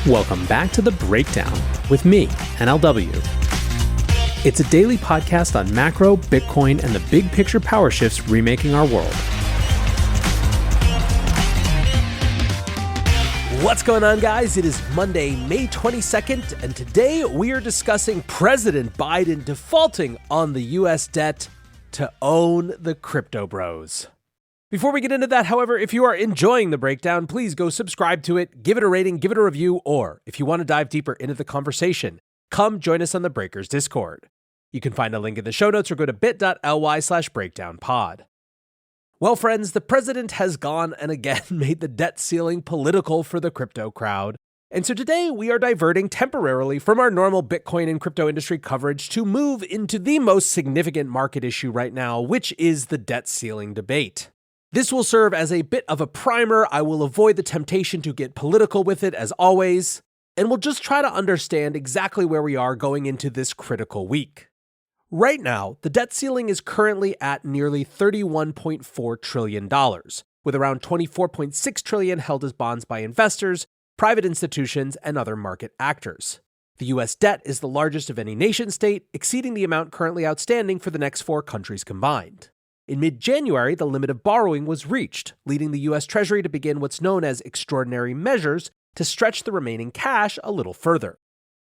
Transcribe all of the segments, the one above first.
Welcome back to The Breakdown with me, NLW. It's a daily podcast on macro, Bitcoin, and the big picture power shifts remaking our world. What's going on, guys? It is Monday, May 22nd, and today we are discussing President Biden defaulting on the U.S. debt to own the crypto bros. Before we get into that, however, if you are enjoying The Breakdown, please go subscribe to it, give it a rating, give it a review, or if you want to dive deeper into the conversation, come join us on the Breakers Discord. You can find a link in the show notes or go to bit.ly/breakdownpod. Well, friends, the president has gone and again made the debt ceiling political for the crypto crowd. And so today we are diverting temporarily from our normal Bitcoin and crypto industry coverage to move into the most significant market issue right now, which is the debt ceiling debate. This will serve as a bit of a primer. I will avoid the temptation to get political with it as always, and we'll just try to understand exactly where we are going into this critical week. Right now, the debt ceiling is currently at nearly $31.4 trillion, with around $24.6 trillion held as bonds by investors, private institutions, and other market actors. The U.S. debt is the largest of any nation-state, exceeding the amount currently outstanding for the next 4 countries combined. In mid-January, the limit of borrowing was reached, leading the U.S. Treasury to begin what's known as extraordinary measures to stretch the remaining cash a little further.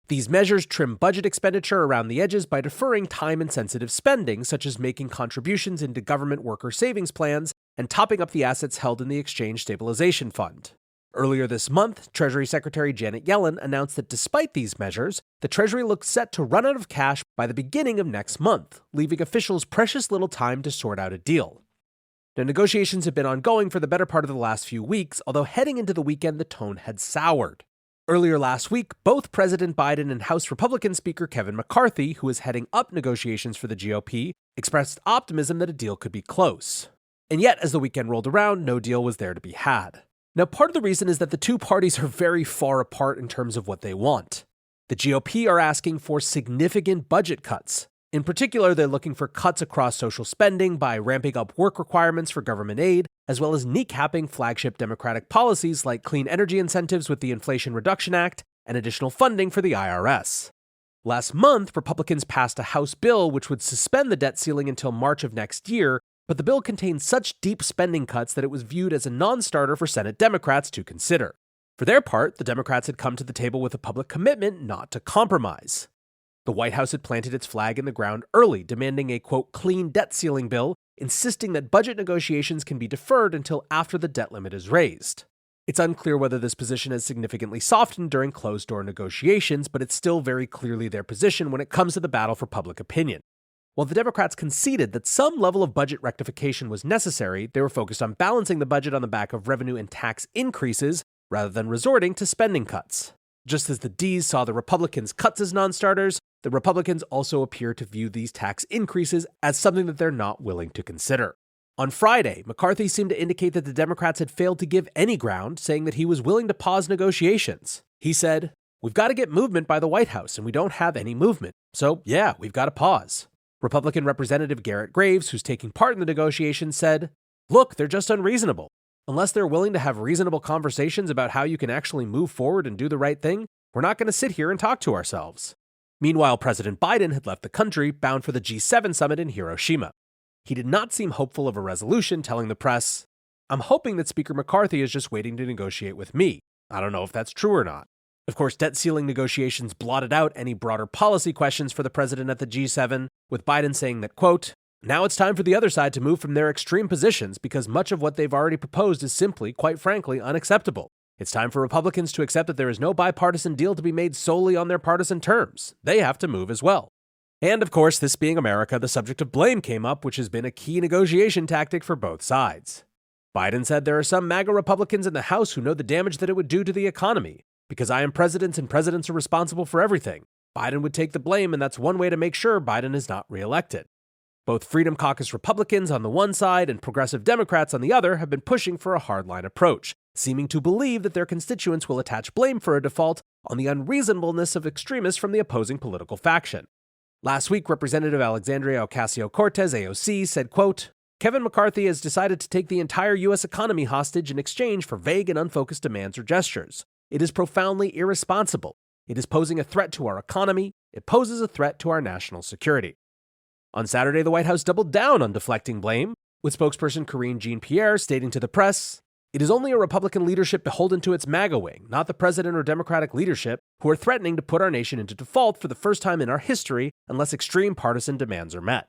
These measures trim budget expenditure around the edges by deferring time and sensitive spending, such as making contributions into government worker savings plans and topping up the assets held in the Exchange Stabilization Fund. Earlier this month, Treasury Secretary Janet Yellen announced that despite these measures, the Treasury looks set to run out of cash by the beginning of next month, leaving officials precious little time to sort out a deal. Now, negotiations have been ongoing for the better part of the last few weeks, although heading into the weekend, the tone had soured. Earlier last week, both President Biden and House Republican Speaker Kevin McCarthy, who is heading up negotiations for the GOP, expressed optimism that a deal could be close. And yet, as the weekend rolled around, no deal was there to be had. Now, part of the reason is that the two parties are very far apart in terms of what they want. The GOP are asking for significant budget cuts. In particular, they're looking for cuts across social spending by ramping up work requirements for government aid, as well as kneecapping flagship Democratic policies like clean energy incentives with the Inflation Reduction Act and additional funding for the IRS. Last month, Republicans passed a House bill which would suspend the debt ceiling until March of next year, but the bill contained such deep spending cuts that it was viewed as a non-starter for Senate Democrats to consider. For their part, the Democrats had come to the table with a public commitment not to compromise. The White House had planted its flag in the ground early, demanding a, quote, clean debt ceiling bill, insisting that budget negotiations can be deferred until after the debt limit is raised. It's unclear whether this position has significantly softened during closed-door negotiations, but it's still very clearly their position when it comes to the battle for public opinion. While the Democrats conceded that some level of budget rectification was necessary, they were focused on balancing the budget on the back of revenue and tax increases rather than resorting to spending cuts. Just as the Ds saw the Republicans' cuts as non-starters, the Republicans also appear to view these tax increases as something that they're not willing to consider. On Friday, McCarthy seemed to indicate that the Democrats had failed to give any ground, saying that he was willing to pause negotiations. He said, "We've got to get movement by the White House, and we don't have any movement. So, yeah, we've got to pause." Republican Representative Garrett Graves, who's taking part in the negotiations, said, "Look, they're just unreasonable. Unless they're willing to have reasonable conversations about how you can actually move forward and do the right thing, we're not going to sit here and talk to ourselves." Meanwhile, President Biden had left the country, bound for the G7 summit in Hiroshima. He did not seem hopeful of a resolution, telling the press, "I'm hoping that Speaker McCarthy is just waiting to negotiate with me. I don't know if that's true or not." Of course, debt ceiling negotiations blotted out any broader policy questions for the president at the G7, with Biden saying that, quote, "Now it's time for the other side to move from their extreme positions because much of what they've already proposed is simply, quite frankly, unacceptable. It's time for Republicans to accept that there is no bipartisan deal to be made solely on their partisan terms. They have to move as well." And of course, this being America, the subject of blame came up, which has been a key negotiation tactic for both sides. Biden said there are some MAGA Republicans in the House who know the damage that it would do to the economy. "Because I am president and presidents are responsible for everything. Biden would take the blame, and that's one way to make sure Biden is not reelected." Both Freedom Caucus Republicans on the one side and progressive Democrats on the other have been pushing for a hardline approach, seeming to believe that their constituents will attach blame for a default on the unreasonableness of extremists from the opposing political faction. Last week, Representative Alexandria Ocasio-Cortez, AOC, said, quote, "Kevin McCarthy has decided to take the entire U.S. economy hostage in exchange for vague and unfocused demands or gestures. It is profoundly irresponsible. It is posing a threat to our economy. It poses a threat to our national security. On Saturday, the White House doubled down on deflecting blame, with spokesperson Karine Jean-Pierre stating to the press, "It is only a Republican leadership beholden to its MAGA wing, not the president or Democratic leadership, who are threatening to put our nation into default for the first time in our history unless extreme partisan demands are met."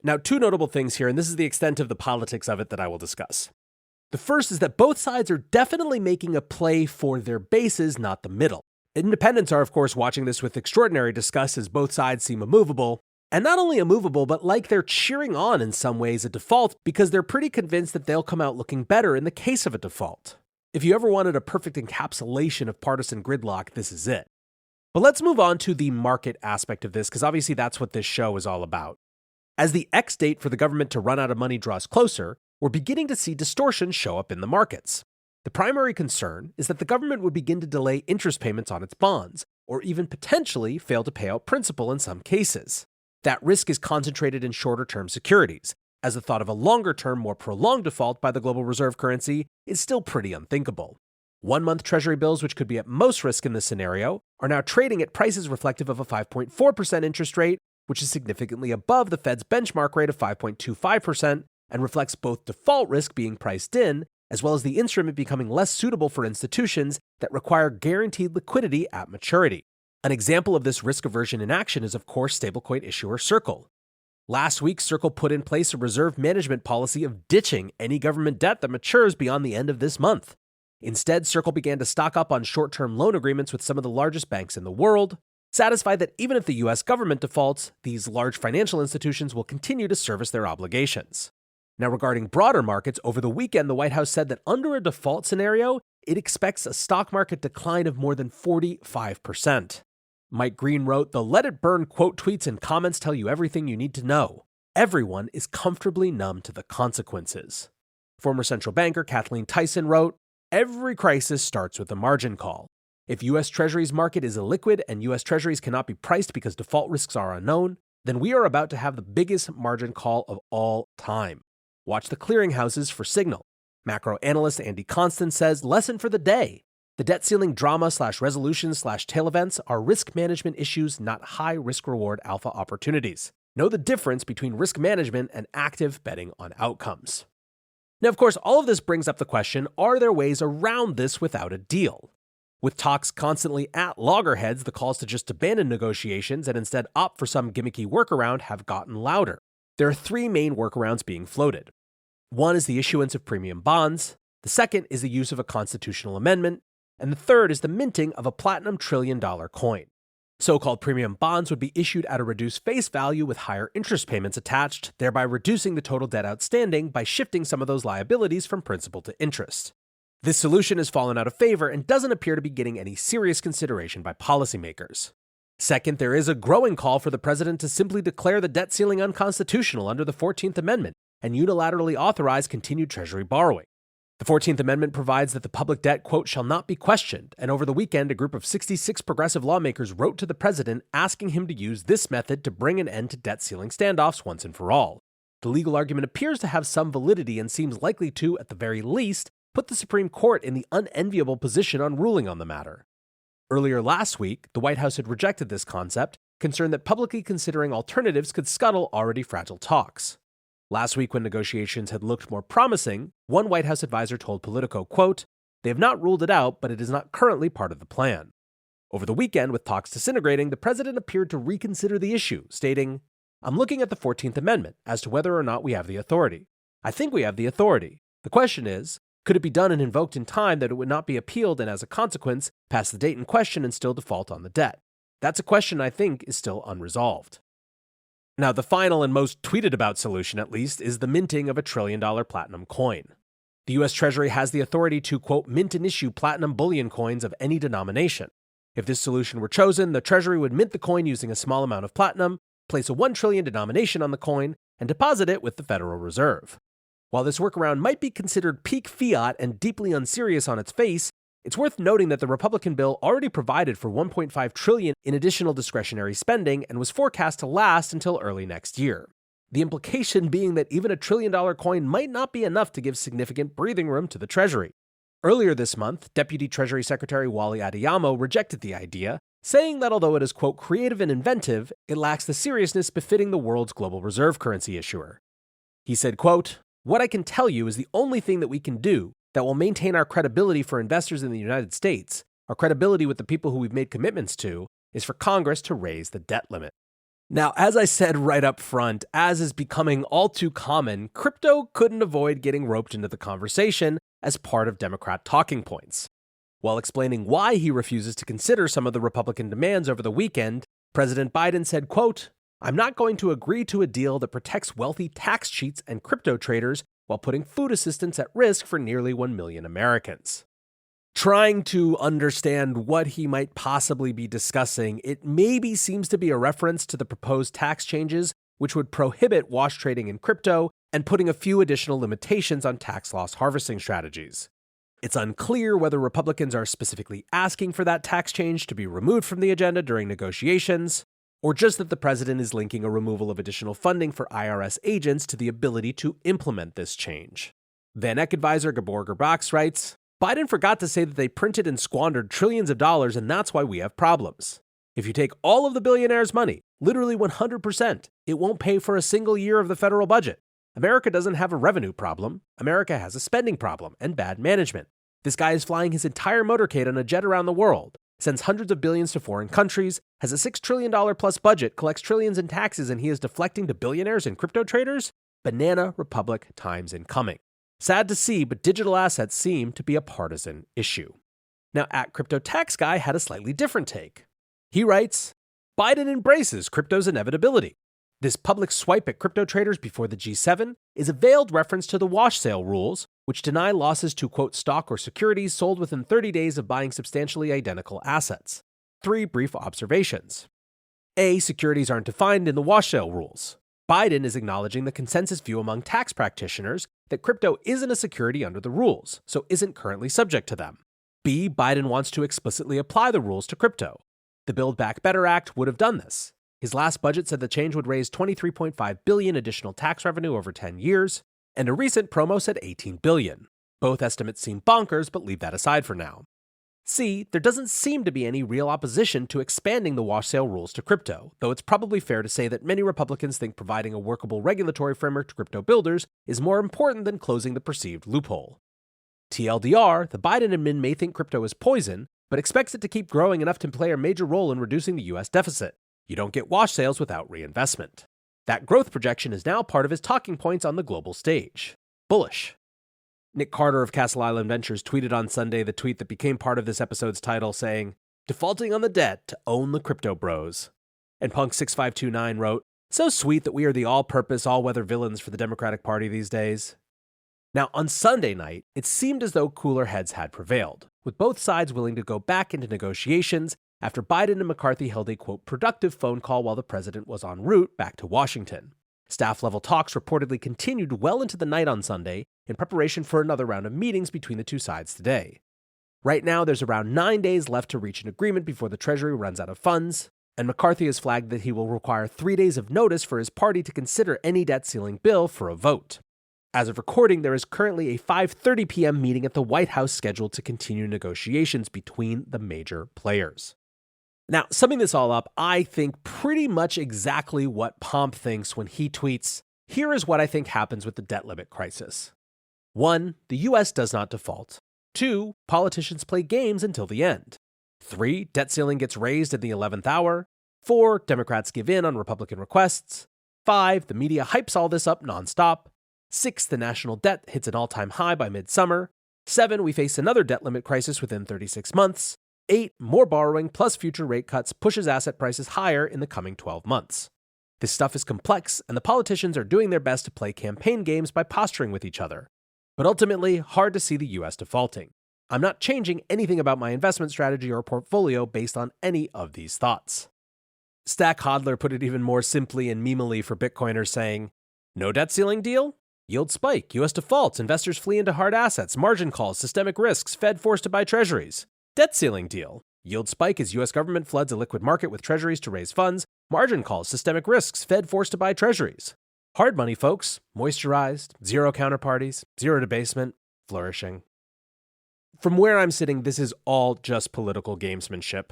Now, two notable things here, and this is the extent of the politics of it that I will discuss. The first is that both sides are definitely making a play for their bases, not the middle. Independents are, of course, watching this with extraordinary disgust as both sides seem immovable. And not only immovable, but like they're cheering on in some ways a default because they're pretty convinced that they'll come out looking better in the case of a default. If you ever wanted a perfect encapsulation of partisan gridlock, this is it. But let's move on to the market aspect of this, because obviously that's what this show is all about. As the X date for the government to run out of money draws closer, we're beginning to see distortions show up in the markets. The primary concern is that the government would begin to delay interest payments on its bonds, or even potentially fail to pay out principal in some cases. That risk is concentrated in shorter-term securities, as the thought of a longer-term, more prolonged default by the global reserve currency is still pretty unthinkable. One-month Treasury bills, which could be at most risk in this scenario, are now trading at prices reflective of a 5.4% interest rate, which is significantly above the Fed's benchmark rate of 5.25% and reflects both default risk being priced in, as well as the instrument becoming less suitable for institutions that require guaranteed liquidity at maturity. An example of this risk aversion in action is, of course, stablecoin issuer Circle. Last week, Circle put in place a reserve management policy of ditching any government debt that matures beyond the end of this month. Instead, Circle began to stock up on short-term loan agreements with some of the largest banks in the world, satisfied that even if the U.S. government defaults, these large financial institutions will continue to service their obligations. Now, regarding broader markets, over the weekend, the White House said that under a default scenario, it expects a stock market decline of more than 45%. Mike Green wrote, "The let it burn quote tweets and comments tell you everything you need to know. Everyone is comfortably numb to the consequences." Former central banker Kathleen Tyson wrote, "Every crisis starts with a margin call. If U.S. Treasuries market is illiquid and U.S. Treasuries cannot be priced because default risks are unknown, then we are about to have the biggest margin call of all time. Watch the clearinghouses for signal." Macro analyst Andy Constant says, "Lesson for the day. The debt ceiling drama/resolution/tail events are risk management issues, not high risk-reward alpha opportunities. Know the difference between risk management and active betting on outcomes." Now, of course, all of this brings up the question, are there ways around this without a deal? With talks constantly at loggerheads, the calls to just abandon negotiations and instead opt for some gimmicky workaround have gotten louder. There are three main workarounds being floated. One is the issuance of premium bonds, the second is the use of a constitutional amendment, and the third is the minting of a platinum trillion-dollar coin. So-called premium bonds would be issued at a reduced face value with higher interest payments attached, thereby reducing the total debt outstanding by shifting some of those liabilities from principal to interest. This solution has fallen out of favor and doesn't appear to be getting any serious consideration by policymakers. Second, there is a growing call for the president to simply declare the debt ceiling unconstitutional under the 14th Amendment and unilaterally authorize continued Treasury borrowing. The 14th Amendment provides that the public debt, quote, shall not be questioned, and over the weekend, a group of 66 progressive lawmakers wrote to the president asking him to use this method to bring an end to debt ceiling standoffs once and for all. The legal argument appears to have some validity and seems likely to, at the very least, put the Supreme Court in the unenviable position on ruling on the matter. Earlier last week, the White House had rejected this concept, concerned that publicly considering alternatives could scuttle already fragile talks. Last week, when negotiations had looked more promising, one White House advisor told Politico, quote, "They have not ruled it out, but it is not currently part of the plan." Over the weekend, with talks disintegrating, the president appeared to reconsider the issue, stating, "I'm looking at the 14th Amendment as to whether or not we have the authority. I think we have the authority. The question is, could it be done and invoked in time that it would not be appealed and as a consequence, pass the date in question and still default on the debt? That's a question I think is still unresolved." Now, the final and most tweeted about solution, at least, is the minting of a trillion-dollar platinum coin. The U.S. Treasury has the authority to, quote, mint and issue platinum bullion coins of any denomination. If this solution were chosen, the Treasury would mint the coin using a small amount of platinum, place a 1 trillion denomination on the coin, and deposit it with the Federal Reserve. While this workaround might be considered peak fiat and deeply unserious on its face, it's worth noting that the Republican bill already provided for $1.5 trillion in additional discretionary spending and was forecast to last until early next year. The implication being that even a trillion-dollar coin might not be enough to give significant breathing room to the Treasury. Earlier this month, Deputy Treasury Secretary Wally Adeyemo rejected the idea, saying that although it is, quote, creative and inventive, it lacks the seriousness befitting the world's global reserve currency issuer. He said, quote, "What I can tell you is the only thing that we can do that will maintain our credibility for investors in the United States, our credibility with the people who we've made commitments to, is for Congress to raise the debt limit." Now, as I said right up front, as is becoming all too common, crypto couldn't avoid getting roped into the conversation as part of Democrat talking points. While explaining why he refuses to consider some of the Republican demands over the weekend, President Biden said, quote, "I'm not going to agree to a deal that protects wealthy tax cheats and crypto traders while putting food assistance at risk for nearly 1 million Americans." Trying to understand what he might possibly be discussing, it maybe seems to be a reference to the proposed tax changes, which would prohibit wash trading in crypto and putting a few additional limitations on tax loss harvesting strategies. It's unclear whether Republicans are specifically asking for that tax change to be removed from the agenda during negotiations, or just that the president is linking a removal of additional funding for IRS agents to the ability to implement this change. Van Eck advisor Gabor Gurbax writes, "Biden forgot to say that they printed and squandered trillions of dollars, and that's why we have problems. If you take all of the billionaires' money, literally 100%, it won't pay for a single year of the federal budget. America doesn't have a revenue problem. America has a spending problem and bad management. This guy is flying his entire motorcade on a jet around the world, sends hundreds of billions to foreign countries, has a $6 trillion plus budget, collects trillions in taxes, and he is deflecting to billionaires and crypto traders? Banana Republic times incoming. Sad to see, but digital assets seem to be a partisan issue." Now, @CryptoTaxGuy had a slightly different take. He writes, "Biden embraces crypto's inevitability. This public swipe at crypto traders before the G7 is a veiled reference to the wash sale rules, which deny losses to, quote, stock or securities sold within 30 days of buying substantially identical assets. 3 brief observations. A, securities aren't defined in the wash sale rules. Biden is acknowledging the consensus view among tax practitioners that crypto isn't a security under the rules, so isn't currently subject to them. B, Biden wants to explicitly apply the rules to crypto. The Build Back Better Act would have done this. His last budget said the change would raise $23.5 billion additional tax revenue over 10 years, and a recent promo said $18 billion. Both estimates seem bonkers, but leave that aside for now. C, there doesn't seem to be any real opposition to expanding the wash sale rules to crypto, though it's probably fair to say that many Republicans think providing a workable regulatory framework to crypto builders is more important than closing the perceived loophole. TLDR, the Biden admin may think crypto is poison, but expects it to keep growing enough to play a major role in reducing the U.S. deficit. You don't get wash sales without reinvestment. That growth projection is now part of his talking points on the global stage. Bullish. Nick Carter of Castle Island Ventures tweeted on Sunday the tweet that became part of this episode's title saying, "Defaulting on the debt to own the crypto bros." And Punk6529 wrote, "So sweet that we are the all-purpose, all-weather villains for the Democratic Party these days." Now, on Sunday night, it seemed as though cooler heads had prevailed, with both sides willing to go back into negotiations after Biden and McCarthy held a, quote, productive phone call while the president was en route back to Washington. Staff-level talks reportedly continued well into the night on Sunday in preparation for another round of meetings between the two sides today. Right now, there's around 9 days left to reach an agreement before the Treasury runs out of funds, and McCarthy has flagged that he will require 3 days of notice for his party to consider any debt ceiling bill for a vote. As of recording, there is currently a 5:30 p.m. meeting at the White House scheduled to continue negotiations between the major players. Now, summing this all up, I think pretty much exactly what Pomp thinks when he tweets, "Here is what I think happens with the debt limit crisis. 1. The U.S. does not default. 2. Politicians play games until the end. 3. Debt ceiling gets raised at the 11th hour. 4. Democrats give in on Republican requests. 5. The media hypes all this up nonstop. 6. The national debt hits an all-time high by midsummer. 7. We face another debt limit crisis within 36 months. 8. More borrowing plus future rate cuts pushes asset prices higher in the coming 12 months. This stuff is complex, and the politicians are doing their best to play campaign games by posturing with each other. But ultimately, hard to see the U.S. defaulting. I'm not changing anything about my investment strategy or portfolio based on any of these thoughts." Stack Hodler put it even more simply and memely for Bitcoiners, saying, "No debt ceiling deal? Yield spike, U.S. defaults, investors flee into hard assets, margin calls, systemic risks, Fed forced to buy treasuries. Debt ceiling deal. Yield spike as U.S. government floods a liquid market with treasuries to raise funds, margin calls, systemic risks, Fed forced to buy treasuries. Hard money, folks. Moisturized, zero counterparties, zero debasement, flourishing." From where I'm sitting, this is all just political gamesmanship.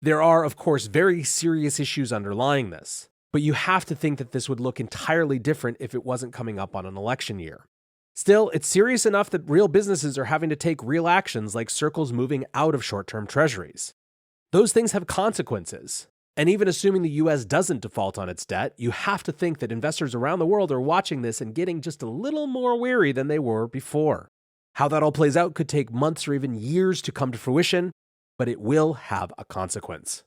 There are, of course, very serious issues underlying this, but you have to think that this would look entirely different if it wasn't coming up on an election year. Still, it's serious enough that real businesses are having to take real actions like circles moving out of short-term treasuries. Those things have consequences. And even assuming the US doesn't default on its debt, you have to think that investors around the world are watching this and getting just a little more wary than they were before. How that all plays out could take months or even years to come to fruition, but it will have a consequence.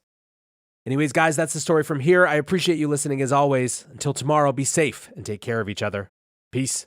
Anyways, guys, that's the story from here. I appreciate you listening as always. Until tomorrow, be safe and take care of each other. Peace.